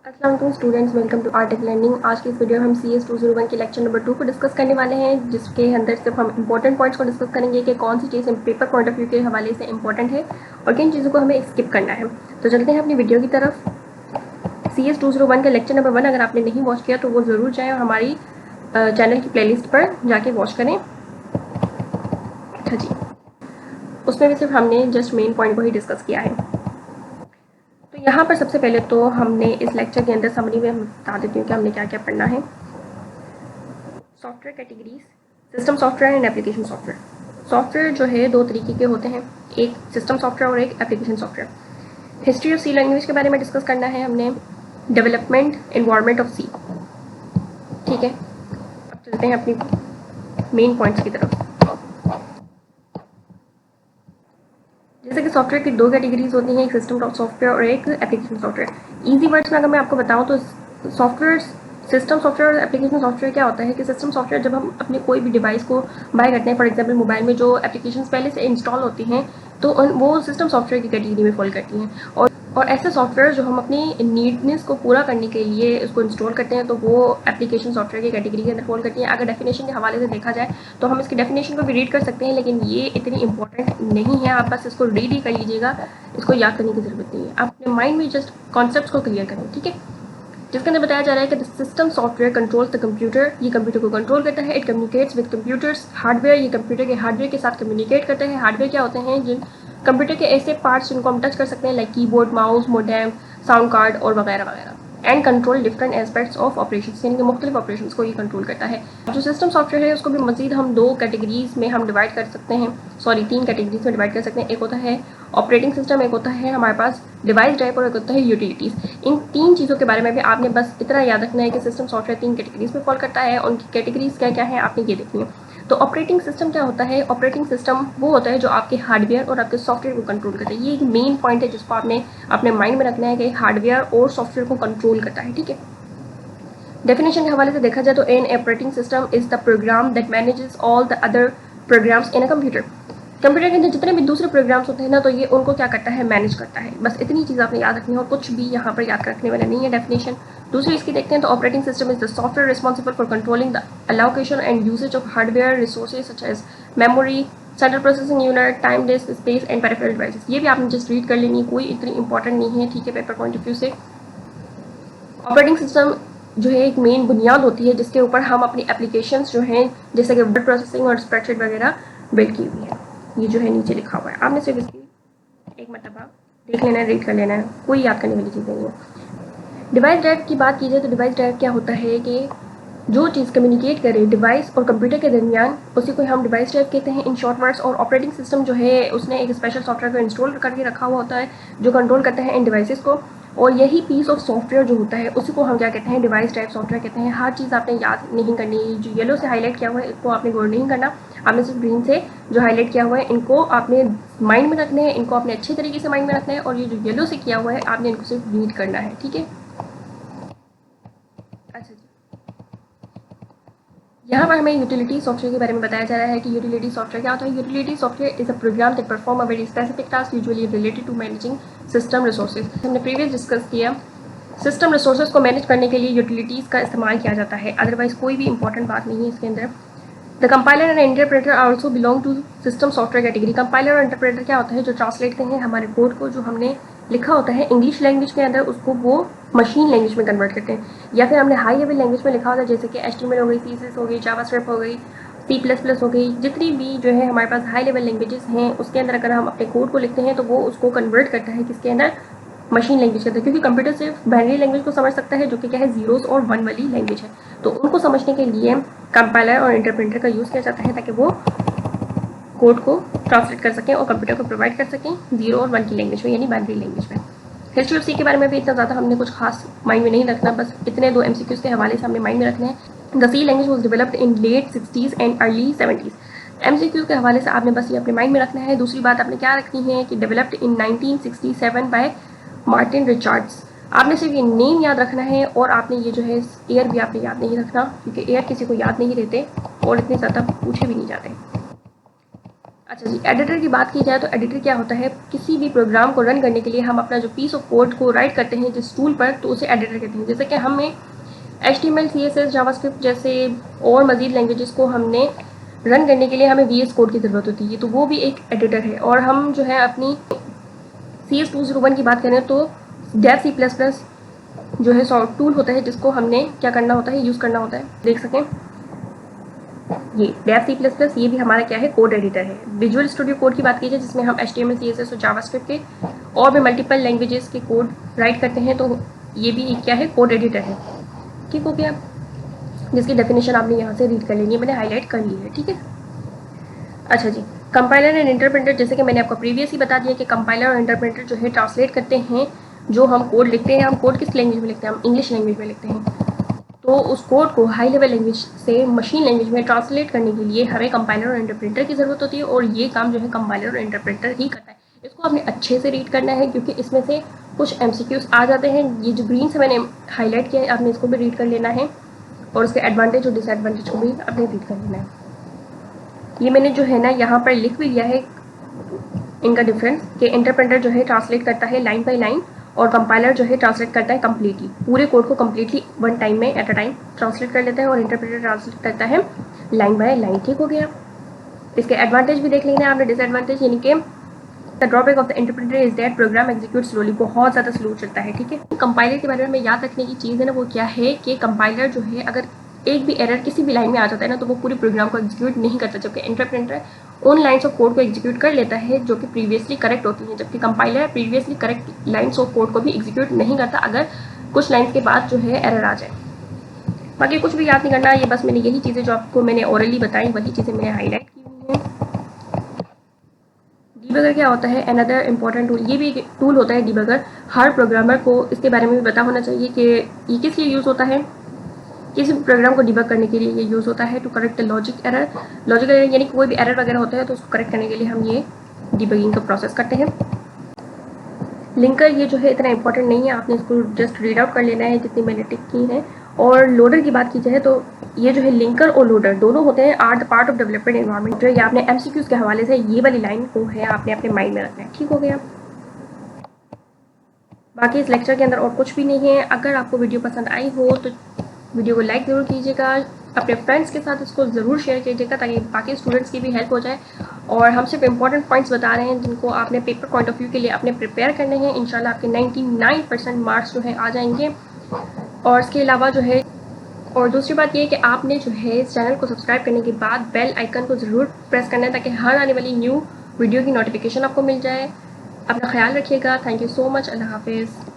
अस्सलाम वालेकुम students, welcome to artic learning. आज की इस वीडियो में हम CS 201 के लेक्चर नंबर 2 को डिस्कस करने वाले हैं, जिसके अंदर सिर्फ हम इंपॉर्टेंट पॉइंट्स को डिस्कस करेंगे कि कौन सी चीज़ पेपर पॉइंट ऑफ व्यू के हवाले से इंपॉर्टेंट है और किन चीज़ों को हमें स्किप करना है। तो चलते हैं अपनी वीडियो की तरफ। CS 201 का लेक्चर नंबर 1 अगर आपने नहीं वॉच किया तो वो ज़रूर जाएँ और हमारी चैनल की प्लेलिस्ट पर जाके वॉच करें। अच्छा जी, उसमें भी सिर्फ हमने जस्ट मेन पॉइंट को ही डिस्कस किया है। तो यहाँ पर सबसे पहले तो हमने इस लेक्चर के अंदर समरी में बता देती हूँ कि हमने क्या क्या पढ़ना है। Software categories, system software and application software. Software जो है दो तरीके के होते हैं, एक सिस्टम सॉफ्टवेयर और एक application software. History of C language के बारे में डिस्कस करना है हमने, डेवलपमेंट एनवायरनमेंट ऑफ सी। ठीक है, अब चलते हैं अपनी मेन पॉइंट्स की तरफ। जैसे कि सॉफ्टवेयर की दो कैटेगरीज होती हैं, एक सिस्टम सॉफ्टवेयर और एक एप्लीकेशन सॉफ्टवेयर। ईजी वर्ड्स में अगर मैं आपको बताऊं तो सॉफ्टवेयर, सिस्टम सॉफ्टवेयर और एप्लीकेशन सॉफ्टवेयर क्या होता है कि सिस्टम सॉफ्टवेयर जब हम अपने कोई भी डिवाइस को बाय करते हैं, फॉर एग्जांपल मोबाइल में जो एप्लीकेशंस पहले से इंस्टॉल होती हैं तो वो सिस्टम सॉफ्टवेयर की कैटेगरी में फॉल करती हैं। और ऐसे सॉफ्टवेयर जो हम अपनी नीडनेस को पूरा करने के लिए उसको इंस्टॉल करते हैं तो वो एप्लीकेशन सॉफ्टवेयर की कैटेगरी के अंदर फॉल करती हैं। अगर डेफिनेशन के हवाले से देखा जाए तो हम इसकी डेफिनेशन को भी रीड कर सकते हैं, लेकिन ये इतनी इंपॉर्टेंट नहीं है, आप बस इसको रीड ही कर लीजिएगा, इसको याद करने की ज़रूरत नहीं है। आप अपने माइंड में जस्ट कॉन्सेप्ट्स को क्लियर करें, ठीक है। जिसके अंदर बताया जा रहा है कि the system software controls the computer, ये कंप्यूटर को कंट्रोल करता है। It communicates with computers. Hardware, ये कंप्यूटर के हार्डवेयर के साथ कम्युनिकेट करता है। हार्डवेयर क्या होते हैं, जिन कंप्यूटर के ऐसे पार्ट्स जिनको हम टच कर सकते हैं, like keyboard, mouse, modem, sound card और वगैरह वगैरह। And control different aspects of operation, यानी कि मुख्तलिफ ऑपरेशन को ये कंट्रोल करता है। जो सिस्टम सॉफ्टवेयर है उसको भी मजीद हम दो कैटेगरीज में हम डिवाइड कर सकते हैं, सॉरी तीन कैटेगरीज में डिवाइड कर सकते हैं। एक होता है ऑपरेटिंग सिस्टम, एक होता है हमारे पास डिवाइस टाइप और एक होता है यूटिलिटीज़। इन तीन चीज़ों के बारे में भी आपने बस इतना याद रखना है कि सिस्टम सॉफ्टवेयर तीन कैटेगरीज में फॉल करता है, उनकी कैटेगरीज क्या क्या है आपने ये देखनी है। तो ऑपरेटिंग सिस्टम क्या होता है, ऑपरेटिंग सिस्टम वो होता है जो आपके हार्डवेयर और आपके सॉफ्टवेयर को कंट्रोल करता है। ये एक मेन पॉइंट है जिसको आपने अपने माइंड में रखना है कि हार्डवेयर और सॉफ्टवेयर को कंट्रोल करता है, ठीक है। डेफिनेशन के हवाले से देखा जाए तो an operating system is the program that manages all the other programs in a computer. Computer के अंदर जितने भी दूसरे प्रोग्राम्स होते हैं ना, तो ये उनको क्या करता है, मैनेज करता है। बस इतनी चीज़ आपने याद रखनी है और कुछ भी यहाँ पर याद रखने वाला नहीं है डेफिनेशन। दूसरी इसकी देखते हैं तो operating system is the software responsible for controlling the allocation and usage of hardware resources such as memory, central processing unit, time disk, space and peripheral devices. ये भी आपने जस्ट रीड कर लेनी है, कोई इतनी इंपॉर्टेंट नहीं है, ठीक है, पेपर पॉइंट ऑफ व्यू से। ऑपरेटिंग सिस्टम जो है एक मेन बुनियाद होती है जिसके ऊपर हम अपनी एप्लीकेशंस जो हैं, जैसे कि वर्ड प्रोसेसिंग और स्प्रेडशीट वगैरह बिल्ड की हुई है। ये जो है नीचे लिखा हुआ है, आपने सिर्फ इसकी एक मरतबा देख लेना है, रीड कर लेना है, कोई याद करने वाली चीज़ नहीं है। डिवाइस ड्राइव की बात की जाए तो डिवाइस ड्राइव क्या होता है कि जो चीज़ कम्युनिकेट करे डिवाइस और कंप्यूटर के दरमियान, उसी को हम डिवाइस ड्राइव कहते हैं इन शॉर्ट वर्ड्स। और ऑपरेटिंग सिस्टम जो है उसने एक स्पेशल सॉफ्टवेयर को इंस्टॉल करके रखा हुआ होता है जो कंट्रोल करता है इन डिवाइसेस को, और यही पीस ऑफ सॉफ्टवेयर जो होता है उसी को हम क्या कहते हैं, डिवाइस ड्राइव सॉफ्टवेयर कहते हैं। हर चीज़ आपने याद नहीं करनी है, जो येलो से हाईलाइट किया हुआ है इसको आपने गौर नहीं करना, आपने सिर्फ ग्रीन से जो हाईलाइट किया हुआ है इनको आपने माइंड में रखने हैं, इनको आपने अच्छे तरीके से माइंड में रखना है, और ये जो येलो से किया हुआ है आपने इनको सिर्फ रीड करना है, ठीक है। अच्छा जी, यहाँ पर हमें यूटिलिटी सॉफ्टवेयर के बारे में बताया जा रहा है कि यूटिलिटी सॉफ्टवेयर क्या होता है। Utility software is a program that perform a very specific task usually related to managing system resources. हमने प्रीवियस डिस्कस किया, सिस्टम रिसोर्सेज को मैनेज करने के लिए यूटिलिटीज़ का इस्तेमाल किया जाता है, अदरवाइज कोई भी इंपॉर्टेंट बात नहीं है इसके अंदर। The compiler and interpreter also belong to system software category. Compiler और इंटरप्रेटर क्या होता है, जो ट्रांसलेट करते हैं हमारे कोड को, जो हमने लिखा होता है इंग्लिश लैंग्वेज के अंदर, उसको वो मशीन लैंग्वेज में कन्वर्ट करते हैं, या फिर हमने हाई लेवल लैंग्वेज में लिखा होता है जैसे कि HTML हो गई, CSS हो गई, जावास्क्रिप्ट हो गई, C++ हो गई, जितनी भी जो है हमारे पास हाई लेवल लैंग्वेजेस हैं उसके अंदर अगर हम अपने कोड को लिखते हैं तो वो उसको कन्वर्ट करता है किसके अंदर, मशीन लैंग्वेज के अंदर। क्योंकि कंप्यूटर सिर्फ बाइनरी लैंग्वेज को समझ सकता है जो कि क्या है, जीरोस और वन वाली लैंग्वेज है, तो उनको समझने के लिए कंपाइलर और इंटरप्रेटर का यूज़ किया जाता है ताकि वो कोड को ट्रांसलेट कर सकें और कंप्यूटर को प्रोवाइड कर सकें जीरो और वन की लैंग्वेज में, यानी बाइनरी लैंग्वेज में। हिस्ट्री ऑफ सी के बारे में भी इतना ज़्यादा हमने कुछ खास माइंड में नहीं रखना, बस इतने दो MCQs के हवाले से हमने माइंड में रखने हैं। The C language was developed in late 60s and early 70s। MCQs के हवाले से आपने बस ये अपने माइंड में रखना है। दूसरी बात आपने क्या रखनी है कि developed in 1967 by Martin Richards. आपने सिर्फ ये नेम याद रखना है और आपने ये जो है ईयर भी आपने याद नहीं रखना, क्योंकि ईयर किसी को याद नहीं रहते और इतने ज़्यादा पूछे भी नहीं जाते। अच्छा अच्छा जी, एडिटर की बात की जाए तो एडिटर क्या होता है, किसी भी प्रोग्राम को रन करने के लिए हम अपना जो पीस ऑफ कोड को राइट करते हैं जिस टूल पर, तो उसे एडिटर कहते हैं। जैसे कि हमें HTML, CSS, जावास्क्रिप्ट जैसे और मज़ीद लैंग्वेजेस को हमने रन करने के लिए हमें VS कोड की ज़रूरत होती है, तो वो भी एक एडिटर है। और हम जो है अपनी CS201 की बात करें तो डेव C++ जो है टूल होता है जिसको हमने क्या करना होता है, यूज़ करना होता है। देख सकें ये डेव C++ ये भी हमारा क्या है, कोड एडिटर है। विजुअल स्टूडियो कोड की बात की जाए जिसमें हम HTML, CSS और जावास्क्रिप्ट के और भी मल्टीपल लैंग्वेजेस के कोड राइट करते हैं, तो ये भी क्या है, कोड एडिटर है। ठीक हो गया, जिसकी डेफिनेशन आपने यहाँ से रीड कर लेनी है, मैंने हाईलाइट कर ली है। ठीक है, अच्छा जी, कंपाइलर एंड इंटरप्रेटर, जैसे कि मैंने आपको प्रीवियस ही बता दिया कि कंपाइलर और इंटरप्रेटर जो है ट्रांसलेट करते हैं जो हम कोड लिखते हैं। हम कोड किस लैंग्वेज में लिखते हैं, हम इंग्लिश लैंग्वेज में लिखते हैं। तो उस कोड को हाई लेवल लैंग्वेज से मशीन लैंग्वेज में ट्रांसलेट करने के लिए हमें कंपाइलर और इंटरप्रेटर की ज़रूरत होती है, और ये काम जो है कंपाइलर और इंटरप्रेटर ही करता है। इसको आपने अच्छे से रीड करना है क्योंकि इसमें से कुछ MCQs आ जाते हैं। ये जो ग्रीन से मैंने हाईलाइट किया है, आपने इसको भी रीड कर लेना है, और उसके एडवांटेज और डिसएडवांटेज को भी आपने रीड कर लेना है। ये मैंने जो है ना यहाँ पर लिख भी दिया है इनका डिफरेंस, कि इंटरप्रेटर जो है ट्रांसलेट करता है लाइन बाई लाइन, और कंपाइलर जो है ट्रांसलेट करता है कम्प्लीटली, पूरे कोड को कम्प्लीटली वन टाइम में एट अ टाइम ट्रांसलेट कर लेता है, और इंटरप्रेटर ट्रांसलेट करता है लाइन बाय लाइन। ठीक हो गया, इसके एडवांटेज भी देख लेना है आपने, डिसएडवांटेज, यानी कि the drawback of the interpreter is that program execute slowly, बहुत ज़्यादा स्लो चलता है। ठीक है, कंपाइलर के बारे में याद रखने की चीज़ है ना, वो क्या है कि कंपाइलर जो है अगर एक भी एरर किसी भी लाइन में आ जाता है ना, तो वो पूरे प्रोग्राम को एग्जीक्यूट नहीं करता, जबकि इंटरप्रेटर उन लाइन्स ऑफ कोड को एग्जीक्यूट कर लेता है जो कि प्रीवियसली करेक्ट होती हैं, जबकि compiler previously correct lines of code को भी एग्जीक्यूट नहीं करता अगर कुछ लाइन्स के बाद जो है एरर आ जाए। बाकी कुछ भी याद नहीं करना, ये बस मैंने यही चीज़ें जो आपको मैंने ओरली बताई वही चीज़ें मैंने हाईलाइट की हुई हैं। डीबगर क्या होता है, अनदर इम्पॉर्टेंट टूल, ये भी एक टूल होता है डीबगर। हर प्रोग्रामर को इसके बारे में भी पता होना चाहिए कि ये किस लिए यूज़ होता है। किसी भी प्रोग्राम को डिबग करने के लिए ये यूज़ होता है, to correct logic error. Logical error यानी कि कोई भी एरर वगैरह होता है तो उसको करेक्ट करने के लिए हम ये डिबगिंग का प्रोसेस करते हैं। लिंकर ये जो है इतना इंपॉर्टेंट नहीं है, आपने इसको जस्ट रीड आउट कर लेना है जितनी मैंने टिक की है। और लोडर की बात की जाए तो ये जो है लिंकर और लोडर दोनों होते हैं are the part of development environment. जो ये आपने MCQs के हवाले से ये वाली लाइन को है आपने अपने माइंड में रखना है। ठीक हो गया, बाकी इस लेक्चर के अंदर और कुछ भी नहीं है। अगर आपको वीडियो पसंद आई हो तो वीडियो को लाइक ज़रूर कीजिएगा, अपने फ्रेंड्स के साथ इसको ज़रूर शेयर कीजिएगा ताकि बाकी स्टूडेंट्स की भी हेल्प हो जाए। और हम सिर्फ इंपॉर्टेंट पॉइंट्स बता रहे हैं जिनको आपने पेपर पॉइंट ऑफ व्यू के लिए अपने प्रिपेयर करने हैं। इंशाल्लाह आपके 99% मार्क्स जो है आ जाएंगे। और इसके अलावा जो है, और दूसरी बात ये है कि आपने जो है इस चैनल को सब्सक्राइब करने के बाद बेल आइकन को ज़रूर प्रेस करना है ताकि हर आने वाली न्यू वीडियो की नोटिफिकेशन आपको मिल जाए। अपना ख्याल रखिएगा। Thank you so much. अल्लाह हाफिज़।